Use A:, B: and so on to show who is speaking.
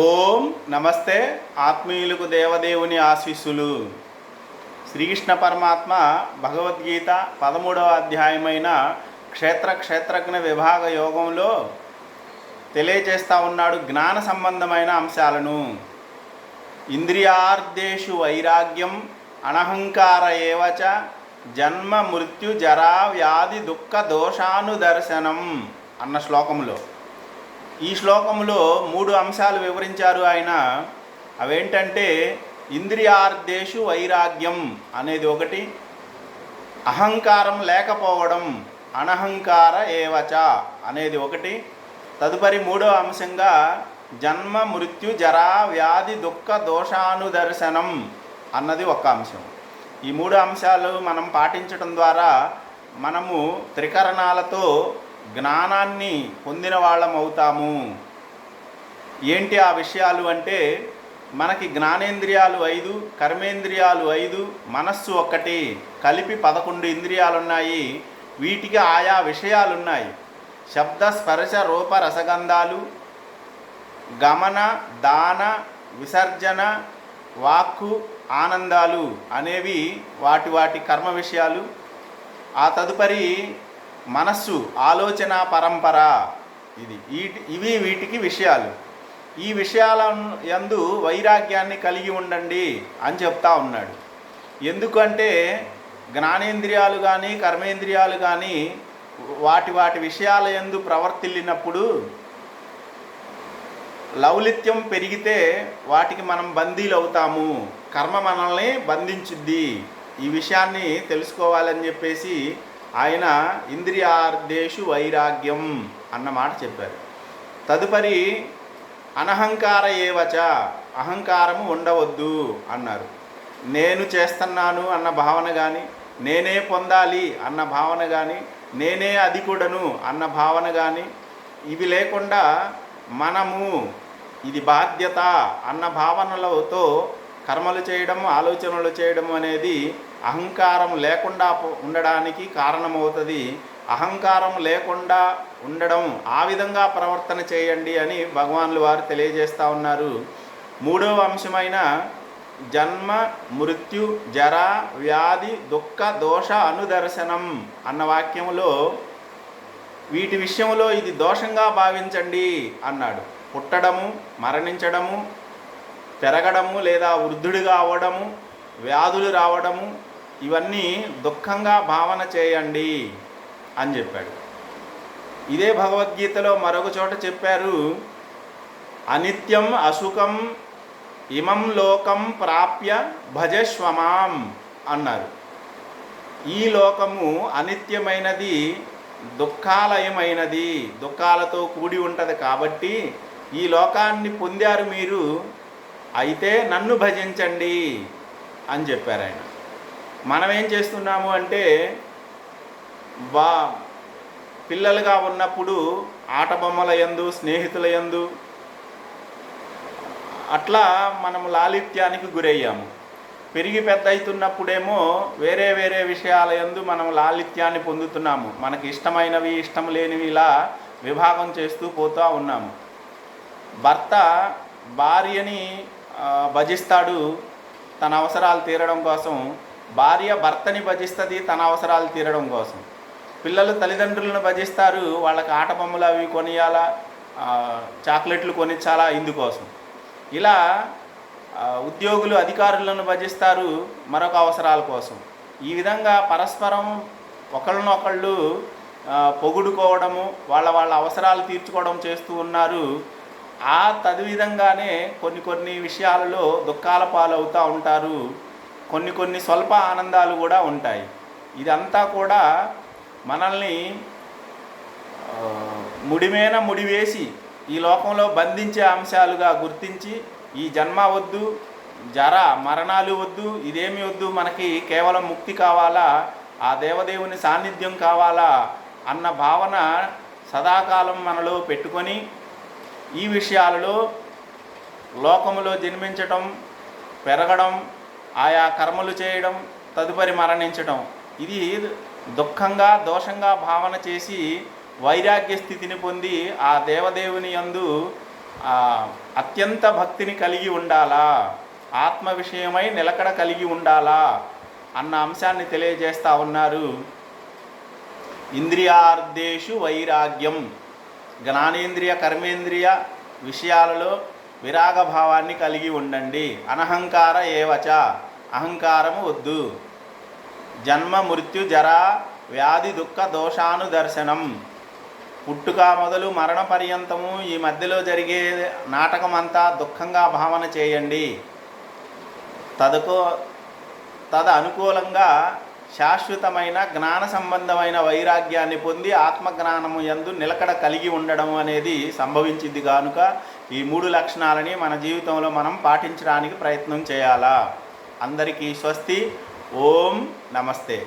A: ఓం నమస్తే. ఆత్మీయులకు దేవదేవుని ఆశీస్సులు. శ్రీకృష్ణ పరమాత్మ భగవద్గీత 13వ అధ్యాయమైన క్షేత్రజ్ఞ విభాగ యోగంలో తెలియజేస్తూ ఉన్నాడు జ్ఞాన సంబంధమైన అంశాలను. ఇంద్రియార్థేషు వైరాగ్యం అనహంకార ఏవచ జన్మ మృత్యు జరా వ్యాధి దుఃఖ దోషానుదర్శనం అన్న శ్లోకంలో ఈ శ్లోకంలో 3 అంశాలు వివరించారు ఆయన. అవేంటంటే ఇంద్రియార్థేషు వైరాగ్యం అనేది ఒకటి, అహంకారం లేకపోవడం అనహంకార ఏవచ అనేది ఒకటి, తదుపరి 3వ అంశంగా జన్మ మృత్యు జరా వ్యాధి దుఃఖ దోషానుదర్శనం అన్నది ఒక అంశం. ఈ 3 అంశాలు మనం పాటించడం ద్వారా మనము త్రికరణాలతో జ్ఞానాన్ని పొందిన వాళ్ళం అవుతాము. ఏంటి ఆ విషయాలు అంటే, మనకి జ్ఞానేంద్రియాలు 5, కర్మేంద్రియాలు 5, మనస్సు 1, కలిపి 11 ఇంద్రియాలు ఉన్నాయి. వీటికి ఆయా విషయాలు ఉన్నాయి. శబ్ద స్పర్శ రూప రసగంధాలు, గమన దాన విసర్జన వాక్కు ఆనందాలు అనేవి వాటి కర్మ విషయాలు. ఆ తదుపరి మనస్సు ఆలోచన పరంపర, ఇవి వీటికి విషయాలు. ఈ విషయాల యందు వైరాగ్యాన్ని కలిగి ఉండండి అని చెప్తా ఉన్నాడు. ఎందుకంటే జ్ఞానేంద్రియాలు కానీ కర్మేంద్రియాలు కానీ వాటి విషయాల యందు ప్రవర్తిల్లినప్పుడు లౌలిత్యం పెరిగితే వాటికి మనం బందీలు అవుతాము. కర్మ మనల్ని బంధించుద్ది. ఈ విషయాన్ని తెలుసుకోవాలని చెప్పేసి ఆయన ఇంద్రియార్థేషు వైరాగ్యం అన్న మాట చెప్పారు. తదుపరి అనహంకార ఏవచ, అహంకారము ఉండవద్దు అన్నారు. నేను చేస్తున్నాను అన్న భావన కానీ, నేనే పొందాలి అన్న భావన కానీ, నేనే అధికుడను అన్న భావన కానీ ఇవి లేకుండా మనము ఇది బాధ్యత అన్న భావనలతో కర్మలు చేయడం ఆలోచనలు చేయడం అనేది అహంకారం లేకుండా ఉండడానికి కారణమవుతుంది. అహంకారం లేకుండా ఉండడం ఆ విధంగా ప్రవర్తన చేయండి అని భగవానులు వారు తెలియజేస్తూ ఉన్నారు. 3వ అంశమైన జన్మ మృత్యు జర వ్యాధి దుఃఖ దోష అనుదర్శనం అన్న వాక్యంలో వీటి విషయంలో ఇది దోషంగా భావించండి అన్నాడు. పుట్టడము, మరణించడము, పెరగడము లేదా వృద్ధుడిగా అవ్వడము, వ్యాధులు రావడము ఇవన్నీ దుఃఖంగా భావన చేయండి అని చెప్పాడు. ఇదే భగవద్గీతలో మరొక చోట చెప్పారు, అనిత్యం అసుఖం ఇమం లోకం ప్రాప్య భజస్వమాం అన్నారు. ఈ లోకము అనిత్యమైనది, దుఃఖాలయమైనది, దుఃఖాలతో కూడి ఉంటుంది. కాబట్టి ఈ లోకాన్ని పొందారు మీరు, అయితే నన్ను భజించండి అని చెప్పారు ఆయన. మనం ఏం చేస్తున్నాము అంటే పిల్లలుగా ఉన్నప్పుడు ఆట బొమ్మల యందు, స్నేహితుల యందు అట్లా మనము లాలిత్యానికి గురయ్యాము. పెరిగి పెద్ద అవుతున్నప్పుడేమో వేరే విషయాల యందు మనం లాలిత్యాన్ని పొందుతున్నాము. మనకి ఇష్టమైనవి ఇష్టం లేనివి ఇలా విభాగం చేస్తూ పోతూ ఉన్నాము. భర్త భార్యని భజిస్తాడు తన అవసరాలు తీరడం కోసం, భార్య భర్తని భజిస్తుంది తన అవసరాలు తీరడం కోసం. పిల్లలు తల్లిదండ్రులను భజిస్తారు, వాళ్ళకి ఆట బొమ్మలు అవి కొనియాలా, చాక్లెట్లు కొనిచ్చాలా ఇందుకోసం. ఇలా ఉద్యోగులు అధికారులను భజిస్తారు మరొక అవసరాల కోసం. ఈ విధంగా పరస్పరం ఒకళ్ళనొకళ్ళు పొగుడుకోవడము, వాళ్ళ అవసరాలు తీర్చుకోవడం చేస్తూ ఉన్నారు. ఆ తదువిధంగానే కొన్ని విషయాలలో దుఃఖాల పాలవుతూ ఉంటారు. కొన్ని స్వల్ప ఆనందాలు కూడా ఉంటాయి. ఇదంతా కూడా మనల్ని ముడిమేన ముడివేసి ఈ లోకంలో బంధించే అంశాలుగా గుర్తించి, ఈ జన్మ వద్దు, జర మరణాలు వద్దు, ఇదేమి వద్దు, మనకి కేవలం ముక్తి కావాలా, ఆ దేవదేవుని సాన్నిధ్యం కావాలా అన్న భావన సదాకాలం మనలో పెట్టుకొని ఈ విషయాలలో లోకములో జన్మించటం, పెరగడం, ఆయా కర్మలు చేయడం, తదుపరి మరణించడం, ఇది దుఃఖంగా దోషంగా భావన చేసి వైరాగ్య స్థితిని పొంది ఆ దేవదేవుని యందు అత్యంత భక్తిని కలిగి ఉండాలా, ఆత్మ విషయమై నిలకడ కలిగి ఉండాలా అన్న అంశాన్ని తెలియజేస్తూ ఉన్నారు. ఇంద్రియార్థేషు వైరాగ్యం, జ్ఞానేంద్రియ కర్మేంద్రియ విషయాలలో విరాగభావాన్ని కలిగి ఉండండి. అనహంకార ఏవచ, అహంకారము వద్దు. జన్మ మృత్యు జరా వ్యాధి దుఃఖ దోషానుదర్శనం, పుట్టుక మొదలు మరణ పర్యంతము ఈ మధ్యలో జరిగే నాటకం అంతా దుఃఖంగా భావన చేయండి. అనుకూలంగా శాశ్వతమైన జ్ఞాన సంబంధమైన వైరాగ్యాన్ని పొంది ఆత్మజ్ఞానము యందు నిలకడ కలిగి ఉండడం అనేది సంభవించింది కనుక ఈ 3 లక్షణాలని మన జీవితంలో మనం పాటించడానికి ప్రయత్నం చేయాలా. అందరికీ స్వస్తి. ఓం నమస్తే.